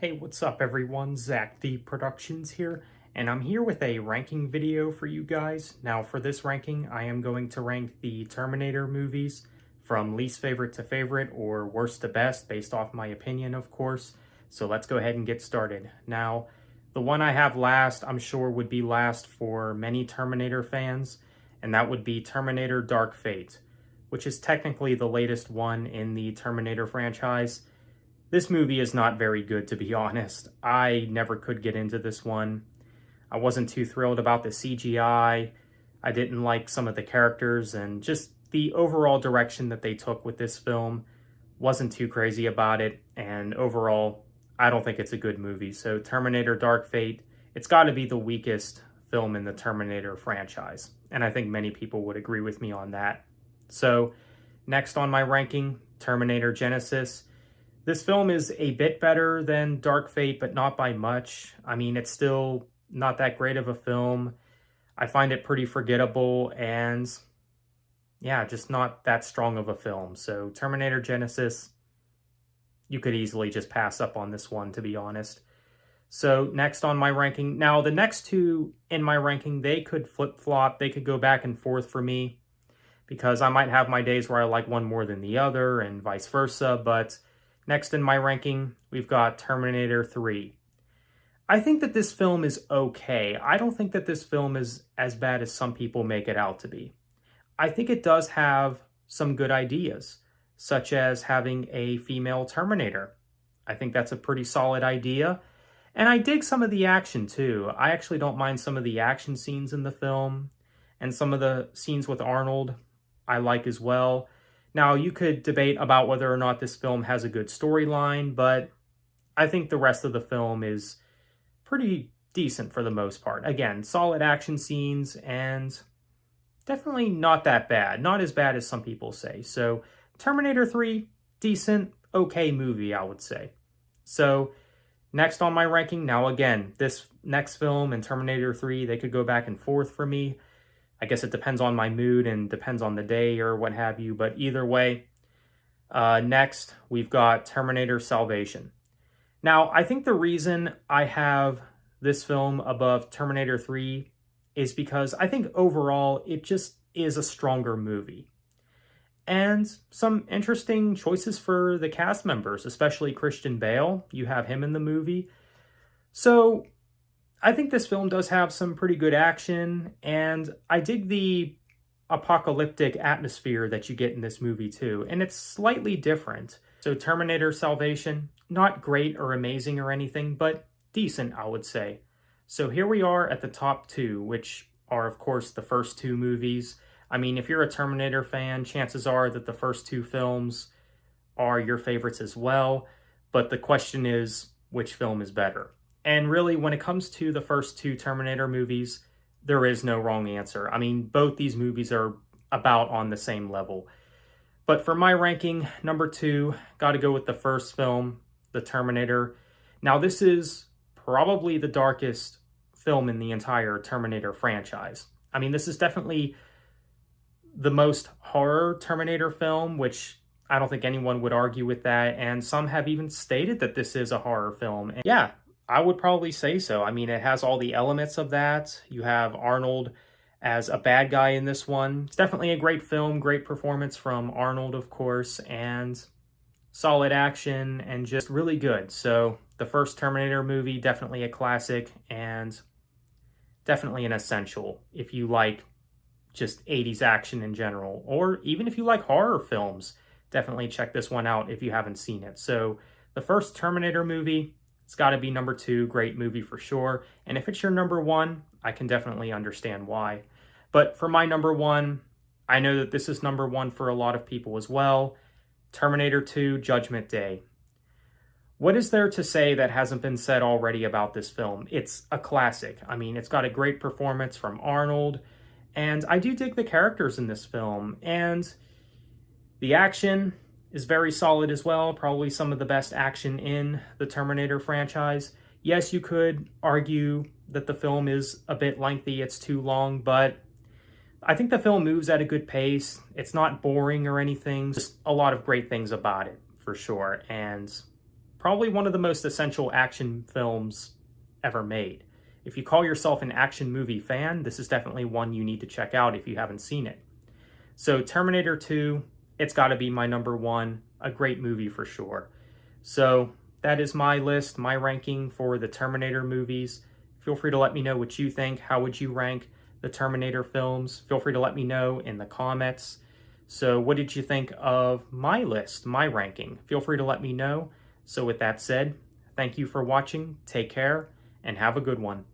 Hey, what's up everyone? Zach the Productions here, and I'm here with a ranking video for you guys. Now for this ranking, I am going to rank the Terminator movies from least favorite to favorite, or worst to best, based off my opinion, of course. So let's go ahead and get started. Now, the one I have last, I'm sure would be last for many Terminator fans, and that would be Terminator Dark Fate, which is technically the latest one in the Terminator franchise. This movie is not very good, to be honest. I never could get into this one. I wasn't too thrilled about the CGI. I didn't like some of the characters, and just the overall direction that they took with this film wasn't too crazy about it. And overall, I don't think it's a good movie. So Terminator Dark Fate, it's got to be the weakest film in the Terminator franchise. And I think many people would agree with me on that. So next on my ranking, Terminator Genisys. This film is a bit better than Dark Fate, but not by much. I mean, it's still not that great of a film. I find it pretty forgettable and, yeah, just not that strong of a film. So Terminator Genisys, you could easily just pass up on this one, to be honest. So next on my ranking. Now, the next two in my ranking, they could flip-flop. They could go back and forth for me because I might have my days where I like one more than the other and vice versa, but next in my ranking, we've got Terminator 3. I think that this film is okay. I don't think that this film is as bad as some people make it out to be. I think it does have some good ideas, such as having a female Terminator. I think that's a pretty solid idea. And I dig some of the action too. I actually don't mind some of the action scenes in the film, and some of the scenes with Arnold I like as well. Now, you could debate about whether or not this film has a good storyline, but I think the rest of the film is pretty decent for the most part. Again, solid action scenes and definitely not that bad. Not as bad as some people say. So, Terminator 3, decent, okay movie, I would say. So, next on my ranking, now again, this next film and Terminator 3, they could go back and forth for me. I guess it depends on my mood and depends on the day or what have you. But either way, next we've got Terminator Salvation. Now, I think the reason I have this film above Terminator 3 is because I think overall it just is a stronger movie. And some interesting choices for the cast members, especially Christian Bale. You have him in the movie. So I think this film does have some pretty good action, and I dig the apocalyptic atmosphere that you get in this movie too, and it's slightly different. So Terminator Salvation, not great or amazing or anything, but decent, I would say. So here we are at the top two, which are, of course, the first two movies. I mean, if you're a Terminator fan, chances are that the first two films are your favorites as well, but the question is, which film is better? And really, when it comes to the first two Terminator movies, there is no wrong answer. I mean, both these movies are about on the same level. But for my ranking, number two, got to go with the first film, The Terminator. Now, this is probably the darkest film in the entire Terminator franchise. I mean, this is definitely the most horror Terminator film, which I don't think anyone would argue with that. And some have even stated that this is a horror film. And yeah, I would probably say so. I mean, it has all the elements of that. You have Arnold as a bad guy in this one. It's definitely a great film, great performance from Arnold, of course, and solid action and just really good. So the first Terminator movie, definitely a classic and definitely an essential if you like just 80s action in general, or even if you like horror films, definitely check this one out if you haven't seen it. So the first Terminator movie, it's got to be number two. Great movie for sure. And if it's your number one, I can definitely understand why. But for my number one, I know that this is number one for a lot of people as well. Terminator 2, Judgment Day. What is there to say that hasn't been said already about this film? It's a classic. I mean, it's got a great performance from Arnold. And I do dig the characters in this film. And the action is very solid as well, probably some of the best action in the Terminator franchise. Yes, you could argue that the film is a bit lengthy, it's too long, but I think the film moves at a good pace. It's not boring or anything, just a lot of great things about it, for sure. And probably one of the most essential action films ever made. If you call yourself an action movie fan, this is definitely one you need to check out if you haven't seen it. So Terminator 2, it's got to be my number one, a great movie for sure. So that is my list, my ranking for the Terminator movies. Feel free to let me know what you think. How would you rank the Terminator films? Feel free to let me know in the comments. So what did you think of my list, my ranking? Feel free to let me know. So with that said, thank you for watching, take care, and have a good one.